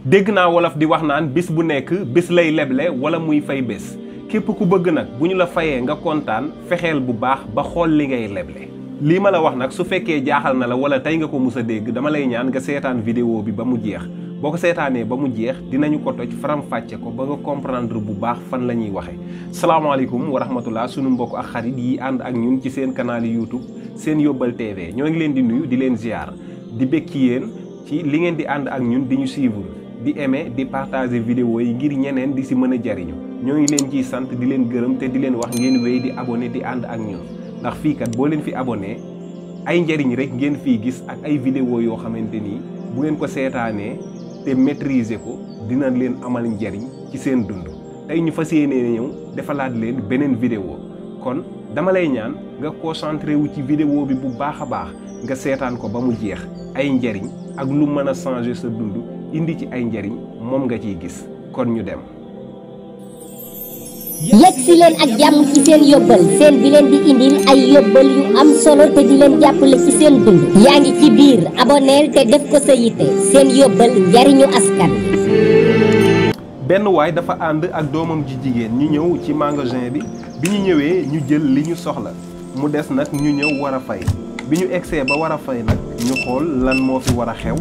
dégg naa wolof di wax naan bis bu nekk bis lay leble wala muy fay bés képp ku bëgg nag bu ñu la fayee nga kontaan fexeel bu baax ba xool li ngay leble. lii ma la wax nag su fekkee jaaxal na la wala tey nga ko mus a dégg dama lay ñaan nga seetaan vidéo bi ba mu jeex boo ko seetaanee ba mu jeex dinañu ko toj faram-fàcce ko ba nga comprendre bu baax fan la ñuy waxee. salaamaaleykum wa rahmatullah sunu mbokk ak xarit yi ànd ak ñun ci seen canal YouTube seen Yóbbal TV ñoo ngi leen di nuyu di leen ziar di bég ci yéen ci li ngeen di ànd ak ñun di ñu suivre di aimer di partager vidéo yi ngir ñeneen di si mën a jariñu ñoo ngi leen ciy sant di leen gërëm te di leen wax ngeen wéy di abonné di ànd ak ñun ndax fii kat boo leen fi abonné ay njariñ rek ngeen fii gis ak ay vidéo yoo xamante ni bu ngeen ko seetaanee te maîtriser ko dina leen amal njariñ ci seen dund. tey ñu fas yéenee ñëw defalaat leen beneen vidéo kon dama lay ñaan nga concentré wu ci vidéo bi bu baax a baax nga seetaan ko ba mu jeex ay njariñ ak lu mën a changer sa dund indi ci ay njariñ moom nga ciy gis kon ñu dem. yegg si leen ak jàmm ci seen yóbbal seen bi leen di indil ay yóbbal yu am solo te di leen jàppale ci seen dund yaa ngi ci biir aboneel te def ko sa yitte seen yóbbal njariñu askan. benn waay dafa ànd ak doomam ji jigéen ñu ñëw ci magasin bi ñu ñëwee ñu jël li ñu soxla mu des nag ñu ñëw war a fay bi ñu egsee ba war a fay nag ñu xool lan moo fi war a xew.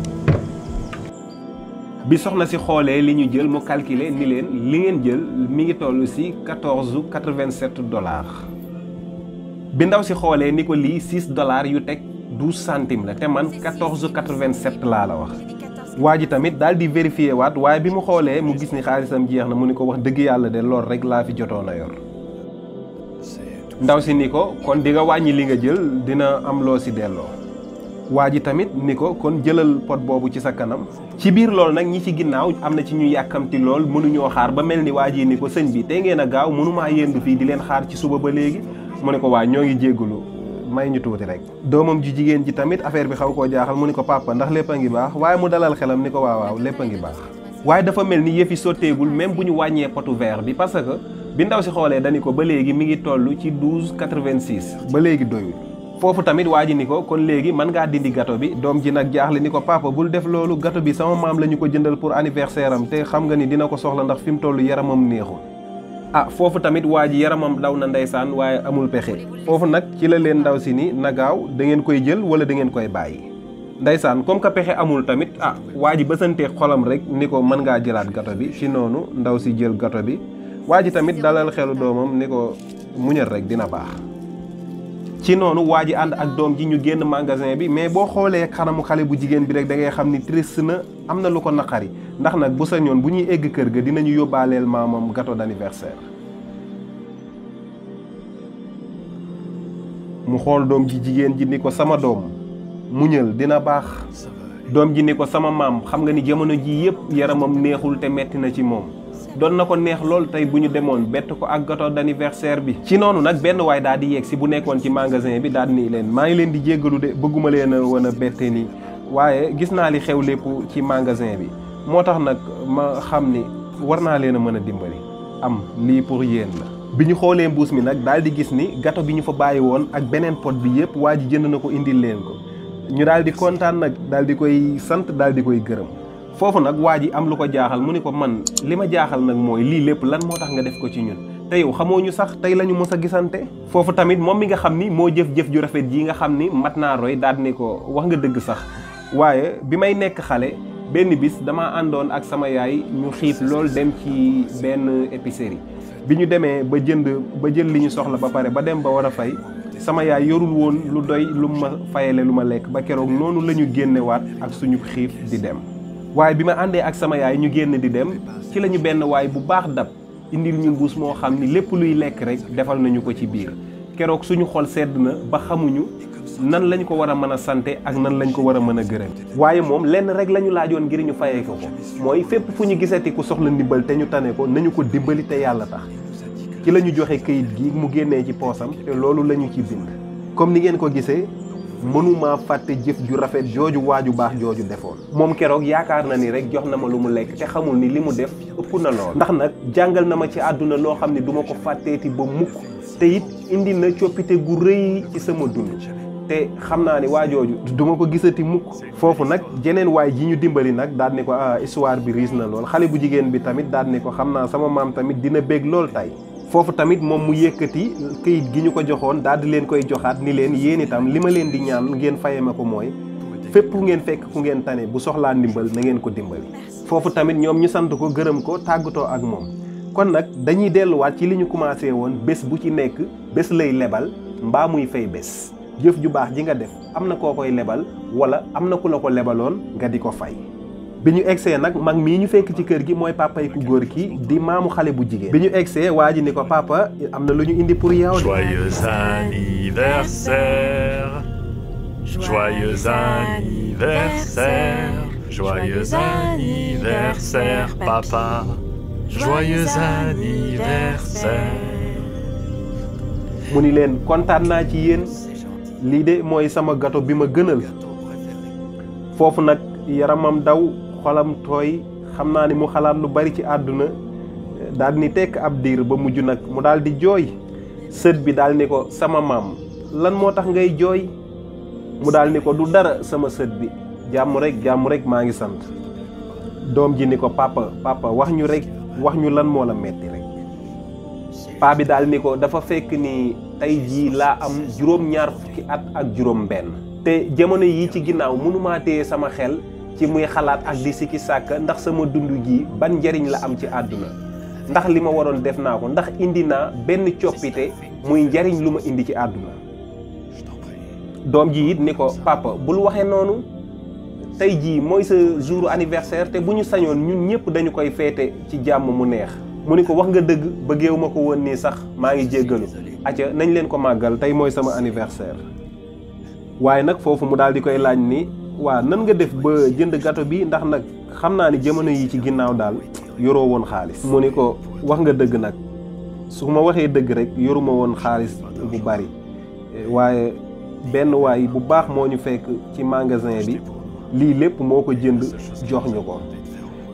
bi soxna si xoolee li ñu jël mu calculer ni leen li ngeen jël mi ngi toll ci $14,87. bi ndaw si xoolee ni ko lii $6 yu teg 12 centimes la te man $14,87 laa la wax. waa ji tamit daal di vérifier waat waaye bi mu xoolee mu gis ni xaalisam jeex na mu ni ko wax dëgg yàlla de lool rek laa fi jotoon a yor. ndaw si ni ko kon di nga wàññi li nga jël dina am loo si delloo. waa ji tamit ni ko kon jëlal pot boobu ci sa kanam. ci biir loolu nag ñi ci ginnaaw am na ci ñu yàkkamti lool mënuñoo xaar ba mel ni waa ji ni ko sëñ bi tey ngeen a gaaw mënumaa yendu fii di leen xaar ci suba ba léegi mu ne ko waa ñoo ngi jéggalu may ñu tuuti rek. doomam ji jigéen ji tamit affaire bi xaw koo jaaxal mu ni ko papa ndax lépp a ngi baax waaye mu dalal xelam ni ko waaw lépp a ngi baax. waaye dafa mel ni yëf yi sotteegul même bu ñu wàññee potu verre bi parce que bi ndaw si xoolee dani ko ba léegi mi ngi toll ci $12,86 ba léegi doyul. foofu tamit waa ji ni ko kon léegi mën ngaa dindi gâteau bi doom ji nag jaaxle ni ko papa bul def loolu gâteau bi sama maam la ñu ko jëndal pour anniversaire am te xam nga ni dina ko soxla ndax fi mu toll yaramam neexul. foofu tamit waa ji yaramam daw na ndeysaan waaye amul pexe foofu nag ci la leen ndaw si ni na gaaw da ngeen koy jël wala da ngeen koy bàyyi. ndeysaan comme que pexe amul tamit waa ji bësantee xolam rek ni ko mën ngaa jëlaat gâteau bi ci noonu ndaw si jël gâteau bi waa ji tamit dalal xelu doomam ni ko muñal rek dina baax. ci noonu waa ji ànd ak doom ji ñu génn magasin bi mais boo xoolee xanamu xale bu jigéen bi rek da ngay xam ni triste na am na lu ko naqari ndax nag bu sañoon bu ñuy egg kër ga dinañu yóbbaaleel maamam gâteau d'anniversaire. mu xool doom ji jigéen ji ni ko sama doom muñal dina baax. doom ji ni ko sama maam xam nga ni jamono ji yëpp yaramam neexul te metti na ci moom. doon na ko neex lool tey bu ñu demoon bett ko ak gâteau d'anniversaire bi. ci noonu nag benn waay daal di yegg si bu nekkoon ci magasin bi daal ni leen maa ngi leen di jéggalu de bëgguma leen a woon a bette nii waaye gis naa li xew lépp ci magasin bi moo tax nag ma xam ni war naa leen a mën a dimbali am lii pour yéen la. bi ñu xoolee mbuus mi nag daal di gis ni gâteau bi ñu fa bàyyi woon ak beneen pot bi yëpp waa ji jënd na ko indil leen ko ñu daal di kontaan nag daal di koy sant daal di koy gërëm. foofu nag waa ji am lu ko jaaxal mu ni ko man li ma jaaxal nag mooy lii lépp lan moo tax nga def ko ci ñun te yow xamoo ñu sax tey la ñu mës a gisante. foofu tamit moom mi nga xam ni moo jëf-jëf ju rafet ji nga xam ni mat naa roy daal ni ko wax nga dëgg sax waaye bi may nekk xale benn bis dama àndoon ak sama yaay ñu xiif lool dem ci benn épicerie bi ñu demee ba jël li ñu soxla ba pare ba dem ba war a fay sama yaay yorul woon lu doy lu ma fayale lu ma lekk ba keroog noonu la ñu génnewaat ak suñu xiif di dem. waaye bi ma àndee ak sama yaay ñu génn di dem ci la ñu benn waay bu baax dab indil ñu mbuus moo xam ni lépp luy lekk rek defal nañu ko ci biir keroog suñu xol sedd na ba xamuñu nan lañ ko war a mën a sante ak nan lañ ko war a mën a gërëm. waaye moom lenn rek la ñu laajoon ngir ñu fayee ko mooy fépp fu ñu gisati ku soxla ndimbal te ñu tane ko nañu ko dimbali te yàlla tax ci la ñu joxe këyit gi mu génnee ci poosam te loolu la ñu ci bind. comme ni ngeen ko gisee. mënuma fàtte jëf ju rafet jooju waaju baax jooju defoon moom keroog yaakaar na ni rek jox na ma lu mu lekk te xamul ni li mu def ëpp na lool ndax nag jàngal na ma ci àdduna loo xam ne duma ko fàtteeti ba mukk te it indi na coppite gu rëy ci sama dund te xam naa ni waa jooju duma ko gisati mukk. foofu nag jeneen waay ji ñu dimbali nag daal ni ko histoire bi riis na lool. xale bu jigéen bi tamit daal ni ko xam naa sama maam tamit dina bég lool tey. foofu tamit moom mu yëkkati këyit gi ñu ko joxoon daal di leen koy joxaat ni leen yéen itam li ma leen di ñaan ngeen faye ma ko mooy fépp ngeen fekk ku ngeen tane bu soxlaa ndimbal na ngeen ko dimbali. foofu tamit ñoom ñu sant ko gërëm ko tàggatoo ak moom. kon nag dañuy delluwaat ci li ñu commencé woon bés bu ci nekk bés lay lebal mbaa muy fay bés. jëf ju baax ji nga def am na koo koy lebal wala am na ku la ko lebaloon nga di ko fay. bi ñu egsee nag mag mii ñu fekk ci kër gi mooy papa ku góor ki di maamu xale bu jigéen. bi ñu egsee waa ji ni ko papa am na lu ñu indi pour yow. Joyeux anniversaire, joyeux anniversaire, joyeux anniversaire papa, joyeux anniversaire. mu ni leen kontaan naa ci yéen lii de mooy sama gâteau bi ma gënal. foofu nag yaramam daw xolam tooy xam naa ni mu xalaat lu bari ci àdduna daal ni tekk ab diir ba mujj nag mu daal di jooy. sët bi daal ni ko sama maam lan moo tax ngay jooy. mu daal ni ko du dara sama sët bi jàmm rek maa ngi sant. doom ji ni ko papa wax ñu lan moo la metti rek. paa bi daal ni ko dafa fekk ni tey jii laa am juróom-ñaar fukki at ak juróom-benn. te jamono yii ci ginnaaw mënumaa téye sama xel ci muy xalaat ak di sikki sàkk ndax sama dund gi ban njariñ la am ci àdduna. ndax li ma waroon def naa ko ndax indi naa benn coppite muy njariñ lu ma indi ci àdduna. doom ji it ni ko papa bul waxee noonu tey jii mooy sa jour anniversaire te bu ñu sañoon ñun ñëpp dañu koy feete ci jàmm mu neex. mu ni ko wax nga dëgg bëggeewu ma ko woon nii sax maa ngi jéggalu acca nañ leen ko màggal tey mooy sama anniversaire. waaye nag foofu mu daal di koy laaj ni waa nan nga def ba jënd gâteau bi ndax nag xam naa ni jamono yi ci ginnaaw daal yoroo woon xaalis. mu ni ko wax nga dëgg nag su ma waxee dëgg rek yoruma woon xaalis bu bari waaye benn waay bu baax moo ñu fekk ci magasin bi lii lépp moo ko jënd jox ñu ko.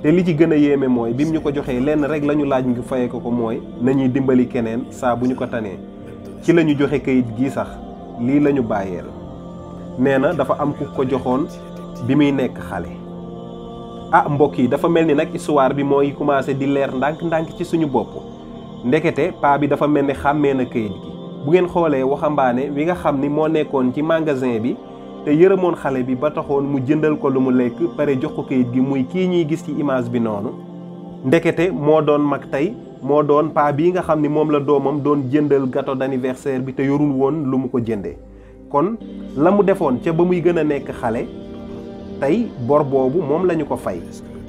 te li ci gën a yéeme mooy bim ñu ko joxee lenn rek la ñu laaj ngi fayee ko mooy nañuy dimbali keneen saa bu ñu ko tanee ci la ñu joxe kayit gii sax lii la ñu bàyyeel. nee na dafa am ku ko joxoon bi muy nekk xale. mbokk yi dafa mel ni nag histoire bi mooy commencé di leer ndànk-ndànk ci suñu bopp. ndekete paa bi dafa mel ni xàmmee na kayit gi bu ngeen xoolee waxambaane wi nga xam ni moo nekkoon ci magasin bi te yërëmoon xale bi ba taxoon mu jëndal ko lu mu lekk pare jox ko kayit gi muy kii ñuy gis ci image bi noonu. ndekete moo doon mag tey moo doon paa bii nga xam ni moom la doomam doon jëndal gâteau d'anniversaire bi te yorul woon lu mu ko jëndee. kon la mu defoon ca ba muy gën a nekk xale tey bor boobu moom lañu ko fay.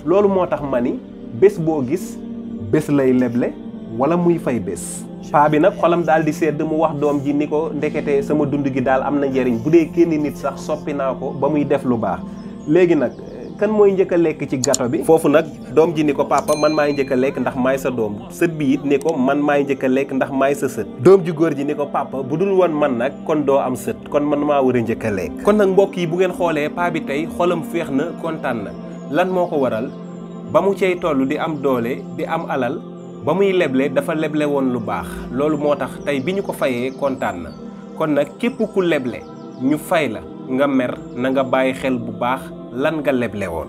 loolu moo tax ma ni bés boo gis bés lay leble wala muy fay bés. paa bi nag xolam daal di sedd mu wax doom ji ni ko ndekete sama dund gi daal am na njariñ bu dee kenn nit sax soppi naa ko ba muy def lu baax. léegi nag kan mooy njëkk a lekk ci gâteau bi. foofu nag doom ji ni ko papa man maay njëkk a lekk ndax maay sa doom. sët bi it ni ko man maay njëkk a lekk ndax maay sa sët. doom ju góor ji ni ko papa bu dul woon man nag kon doo am sët kon man maa war a njëkk a lekk. kon nag mbokk yi bu ngeen xoolee paa bi tey xolam féex na kontaan na lan moo ko waral ba mu cay toll di am doole di am alal ba muy leble dafa leble woon lu baax. loolu moo tax tey bi ñu ko fayee kontaan na kon nag képp ku leble ñu fay la nga mer na nga bàyyi xel bu baax lan nga leble woon.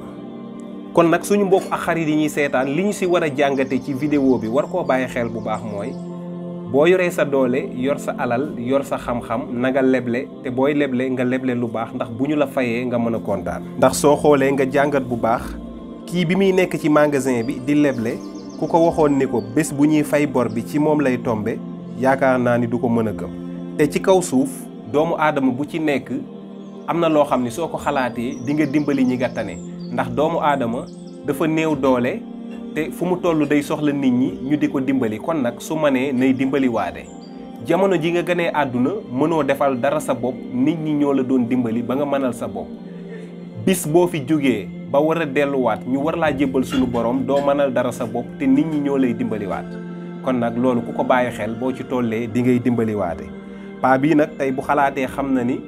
kon nag suñu mbokk ak xarit yi ñuy seetaan li ñu si war a jàngate ci vidéo bi war koo bàyyi xel bu baax mooy boo yoree sa doole yor sa alal yor sa xam-xam na nga leble te booy leble nga leble lu baax ndax bu ñu la fayee nga mën a kontaan. ndax soo xoolee nga jàngat bu baax kii bi muy nekk ci magasin bi di leble ku ko waxoon ni ko bés bu ñuy fay bor bi ci moom lay tombe yaakaar naa ni du ko mën a gëm. te ci kaw suuf doomu aadama bu ci nekk am na loo xam ni soo ko xalaatee di nga dimbali ñi nga tane ndax doomu aadama dafa néew doole te fu mu toll day soxla nit ñi ñu di ko dimbali kon nag su mënee nay dimbali waade. jamono ji nga gënee àdduna mënoo defal dara sa bopp nit ñi ñoo la doon dimbali ba nga mënal sa bopp. bis boo fi jógee ba war a delluwaat ñu war laa jébbal suñu borom doo mënal dara sa bopp te nit ñi ñoo lay dimbaliwaat kon nag loolu ku ko bàyyi xel boo ci tollee di ngay dimbaliwaate. paa bii nag tey bu xalaatee xam na ni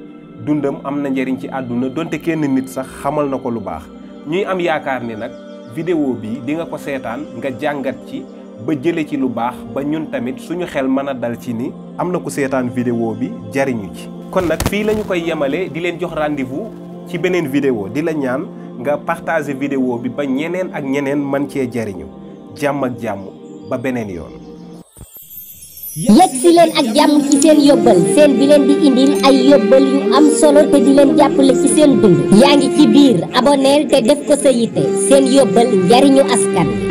dundam am na njariñ ci àdduna donte kenn nit sax xamal na ko lu baax. ñuy am yaakaar ni nag vidéo bi di nga ko seetaan nga jàngat ci ba jële ci lu baax ba ñun tamit suñu xel mën a dal ci ni am na ku seetaan vidéo bi jariñu ci. kon nag fii la ñu koy yemale di leen jox rendez-vous ci beneen vidéo di la ñaan nga partager vidéo bi ba ñeneen ak ñeneen man cee jariñu jàmm ak jàmm ba beneen yoon. yegg si leen ak jàmm ci seen yóbbal seen bi leen di indil ay yóbbal yu am solo te di leen jàppale ci seen dund yaa ngi ci biir aboneel te def ko sa yitte seen yóbbal njariñu askan